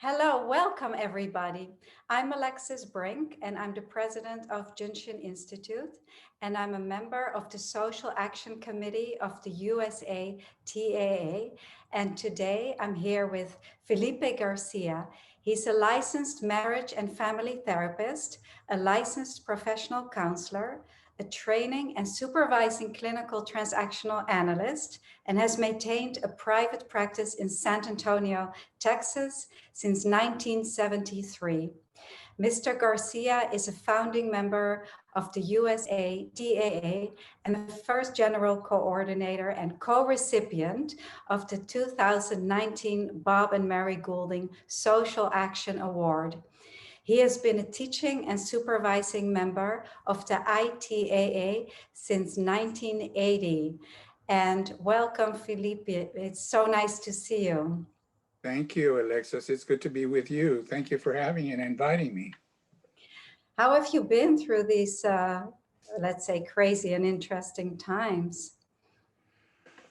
Hello, welcome everybody. I'm Alexis Brink and I'm the president of Junction Institute and I'm a member of the Social Action Committee of the USA TAA. And today I'm here with Felipe Garcia. He's a licensed marriage and family therapist, a licensed professional counselor, a training and supervising clinical transactional analyst, and has maintained a private practice in San Antonio, Texas, since 1973. Mr. Garcia is a founding member of the USA TAA and the first general coordinator and co-recipient of the 2019 Bob and Mary Goulding Social Action Award. He has been a teaching and supervising member of the ITAA since 1980. And welcome, Felipe. It's so nice to see you. Thank you, Alexis. It's good to be with you. Thank you for having and inviting me. How have you been through these, let's say, crazy and interesting times?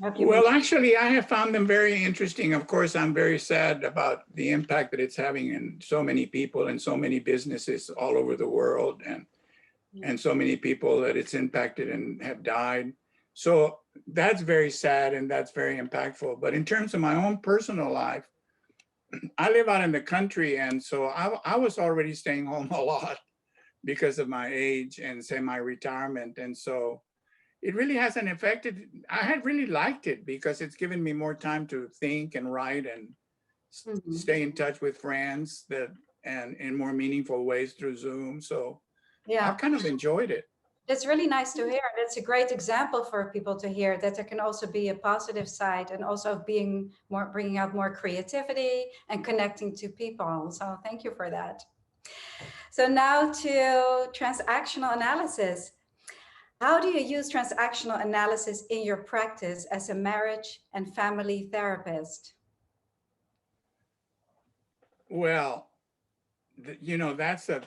Have you been? Well, actually, I have found them very interesting. Of course, I'm very sad about the impact that it's having in so many people and so many businesses all over the world, and so many people that it's impacted and have died. So that's very sad and that's very impactful. But in terms of my own personal life, I live out in the country, and so I was already staying home a lot because of my age and semi-retirement. And so it really hasn't affected, I had really liked it because it's given me more time to think and write and stay in touch with friends that and in more meaningful ways through Zoom. So Yeah, I've kind of enjoyed it. that's really nice to hear. That's a great example for people to hear that there can also be a positive side and also being more, bringing out more creativity and connecting to people. So thank you for that. So now to transactional analysis. How do you use transactional analysis in your practice as a marriage and family therapist? Well, that's a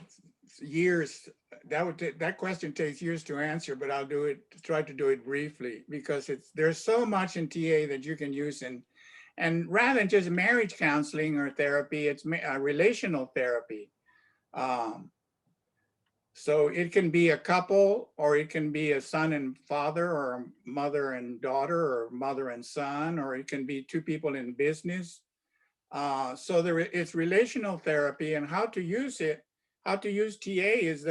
years, that question takes years to answer, but I'll try to do it briefly because there's so much in TA that you can use and rather than just marriage counseling or therapy, it's relational therapy. So it can be a couple, or it can be a son and father, or a mother and daughter, or mother and son, or it can be two people in business. So it's relational therapy, and how to use it, how to use TA is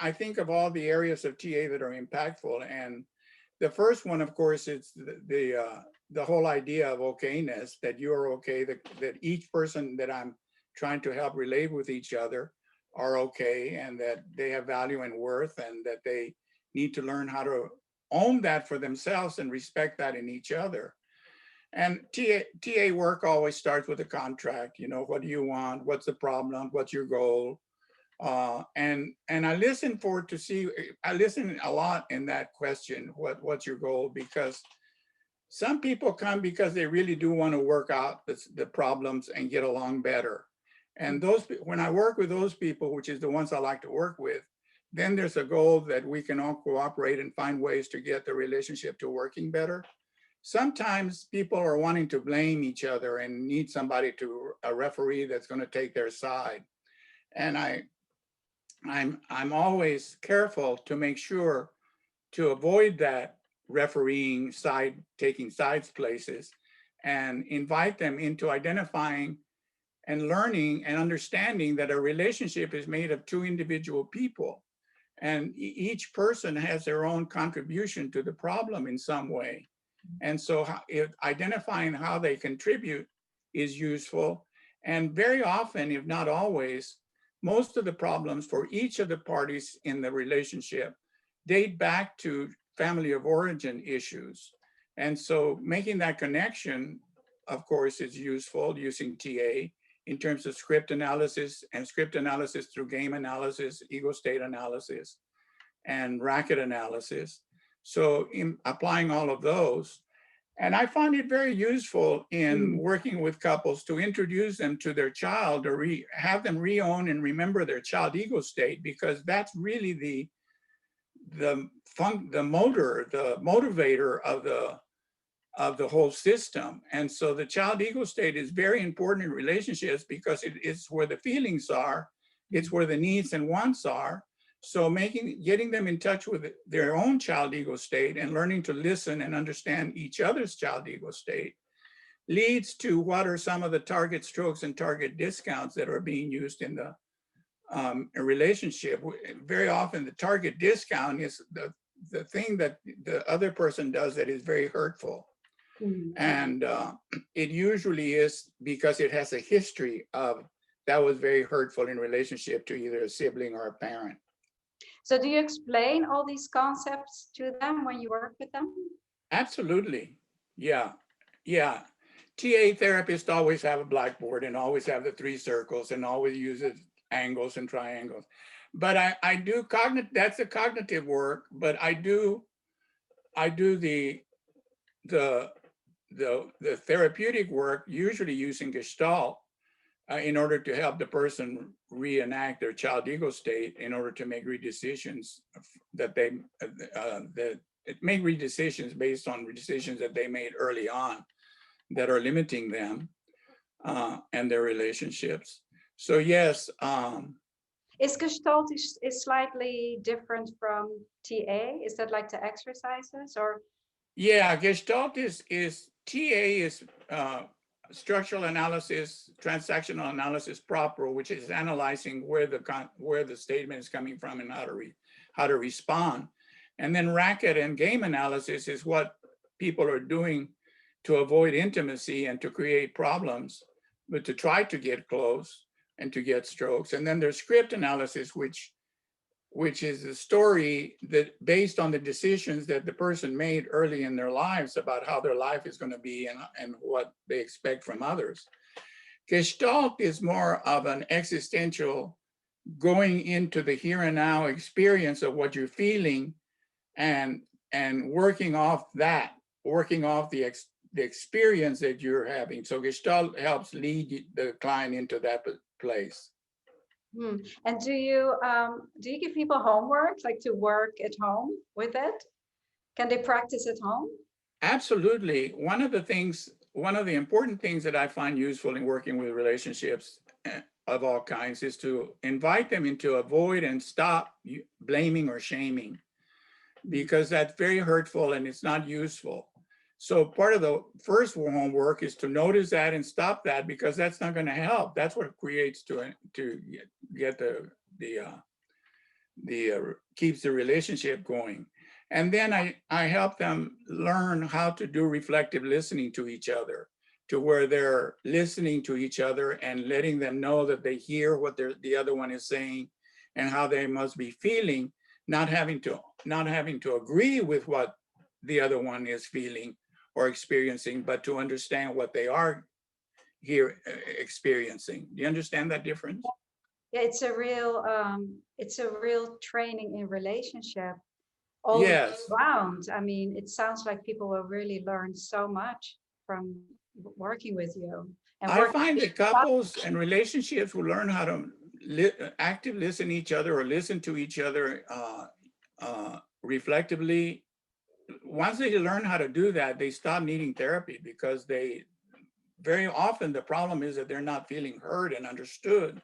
I think of all the areas of TA that are impactful. And the first one, of course, is the whole idea of okayness, that you're okay, that each person that I'm trying to help relate with each other are okay, and that they have value and worth, and that they need to learn how to own that for themselves and respect that in each other. And TA work always starts with a contract. What do you want? What's the problem? What's your goal? And I listen I listen a lot in that question, what's your goal? Because some people come because they really do want to work out the problems and get along better. And when I work with those people, which is the ones I like to work with, then there's a goal that we can all cooperate and find ways to get the relationship to working better. Sometimes people are wanting to blame each other and need a referee that's going to take their side. And I'm always careful to make sure to avoid that refereeing taking sides places, and invite them into identifying and learning and understanding that a relationship is made of two individual people. And each person has their own contribution to the problem in some way. And so identifying how they contribute is useful. And very often, if not always, most of the problems for each of the parties in the relationship date back to family of origin issues. And so making that connection, of course, is useful using TA in terms of script analysis, and script analysis through game analysis, ego state analysis, and racket analysis. So in applying all of those, and I find it very useful in working with couples to introduce them to their child, or have them re-own and remember their child ego state, because that's really the motivator of of the whole system. And so the child ego state is very important in relationships because it's where the feelings are, it's where the needs and wants are. So getting them in touch with their own child ego state and learning to listen and understand each other's child ego state leads to what are some of the target strokes and target discounts that are being used in the a relationship. Very often the target discount is the thing that the other person does that is very hurtful. And it usually is because it has a history of that was very hurtful in relationship to either a sibling or a parent. So do you explain all these concepts to them when you work with them? Absolutely. Yeah. Yeah. TA therapists always have a blackboard and always have the 3 circles and always uses angles and triangles. But I do that's the cognitive work, but I do the therapeutic work, usually using Gestalt in order to help the person reenact their child ego state in order to make decisions that they make decisions based on decisions that they made early on that are limiting them and their relationships. So yes. Is Gestalt is slightly different from TA? Is that like the exercises or? Yeah, Gestalt is TA is structural analysis, transactional analysis proper, which is analyzing where the statement is coming from and how to respond. And then racket and game analysis is what people are doing to avoid intimacy and to create problems, but to try to get close and to get strokes. And then there's script analysis, which is a story that based on the decisions that the person made early in their lives about how their life is going to be and what they expect from others. Gestalt is more of an existential going into the here and now experience of what you're feeling and working off the experience that you're having. So Gestalt helps lead the client into that place. And do you give people homework, like to work at home with it? Can they practice at home? Absolutely. One of the important things that I find useful in working with relationships of all kinds is to invite them into avoid and stop blaming or shaming, because that's very hurtful and it's not useful. So part of the first homework is to notice that and stop that, because that's not going to help. That's what creates to get keeps the relationship going. And then I help them learn how to do reflective listening to each other, to where they're listening to each other and letting them know that they hear what the other one is saying and how they must be feeling, not having to agree with what the other one is feeling or experiencing, but to understand what they are here experiencing. Do you understand that difference? Yeah, it's a real training in relationship all Yes. around. I mean, it sounds like people will really learn so much from working with you. And I find that couples and relationships will learn how to active listen each other or listen to each other reflectively. Once they learn how to do that, they stop needing therapy, because very often the problem is that they're not feeling heard and understood.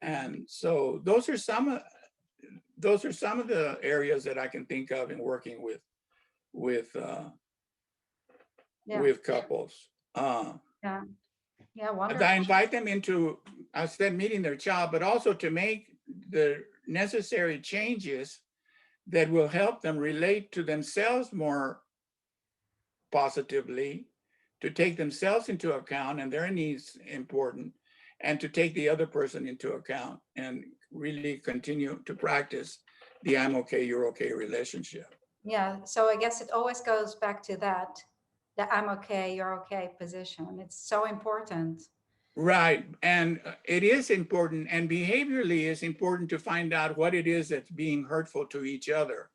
And so those are some of the areas that I can think of in working with couples. Wonderful. I invite them into, I said, meeting their child, but also to make the necessary changes that will help them relate to themselves more positively, to take themselves into account and their needs important, and to take the other person into account and really continue to practice the I'm okay, you're okay relationship. Yeah, so I guess it always goes back to that, the I'm okay, you're okay position. It's so important. Right, and it is important, and behaviorally it's important to find out what it is that's being hurtful to each other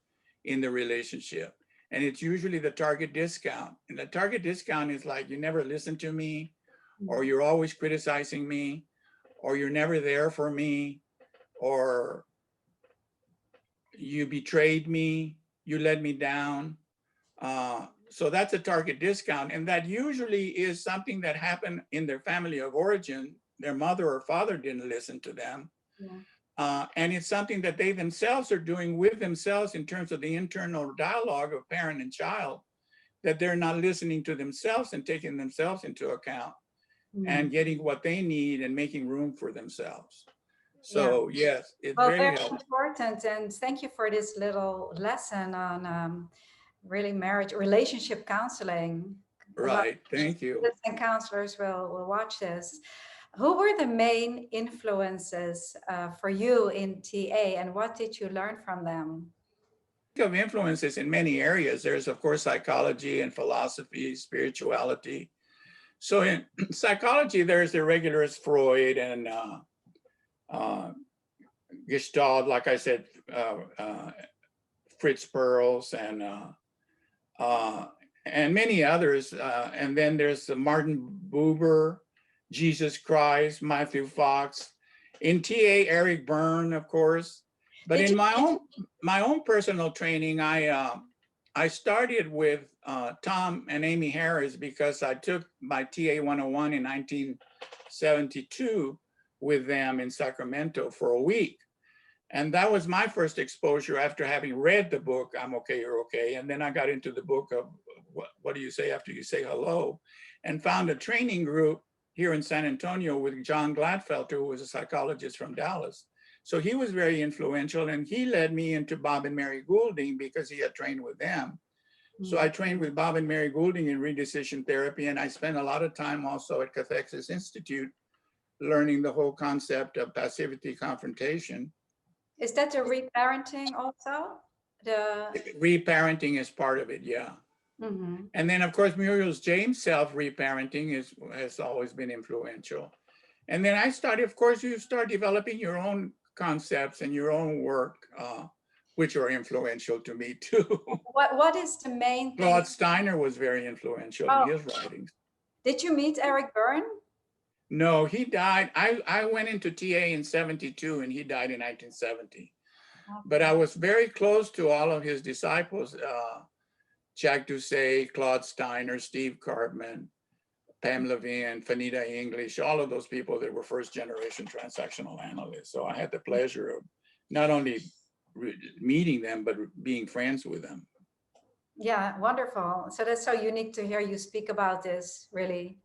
in the relationship. And it's usually the target discount. And the target discount is like, you never listen to me, or you're always criticizing me, or you're never there for me, or you betrayed me, you let me down. So that's a target discount. And that usually is something that happened in their family of origin. Their mother or father didn't listen to them. Yeah. And it's something that they themselves are doing with themselves in terms of the internal dialogue of parent and child, that they're not listening to themselves and taking themselves into account and getting what they need and making room for themselves. So yes, it's Well, very very helpful. important. And thank you for this little lesson on really marriage, relationship counseling. A lot Right, thank you. of and counselors will watch this. Who were the main influences for you in TA, and what did you learn from them? Of influences in many areas. There's, of course, psychology and philosophy, spirituality. So in psychology, there's the regulars Freud and Gestalt, like I said, Fritz Perls and many others. And then there's Martin Buber, Jesus Christ, Matthew Fox. In TA, Eric Byrne, of course. But in my own personal training, I started with Tom and Amy Harris because I took my TA101 in 1972 with them in Sacramento for a week. And that was my first exposure after having read the book, I'm Okay, You're Okay. And then I got into the book of what do you say after you say hello, and found a training group here in San Antonio with John Gladfelter, who was a psychologist from Dallas. So he was very influential, and he led me into Bob and Mary Goulding because he had trained with them. So I trained with Bob and Mary Goulding in redecision therapy, and I spent a lot of time also at Cathexis Institute learning the whole concept of passivity confrontation. Is that the reparenting also? The Reparenting is part of it, yeah. And then, of course, Muriel James' self-reparenting has always been influential. And then I started, of course, you start developing your own concepts and your own work, which are influential to me too. What is the main thing? Claude Steiner was very influential in his writings. Did you meet Eric Byrne? No, he died. I went into TA in 72 and he died in 1970. But I was very close to all of his disciples, Jack Doucet, Claude Steiner, Steve Cartman, Pam Levine, Fanita English, all of those people that were first generation transactional analysts. So I had the pleasure of not only meeting them, but being friends with them. Yeah, wonderful. So that's so unique to hear you speak about this really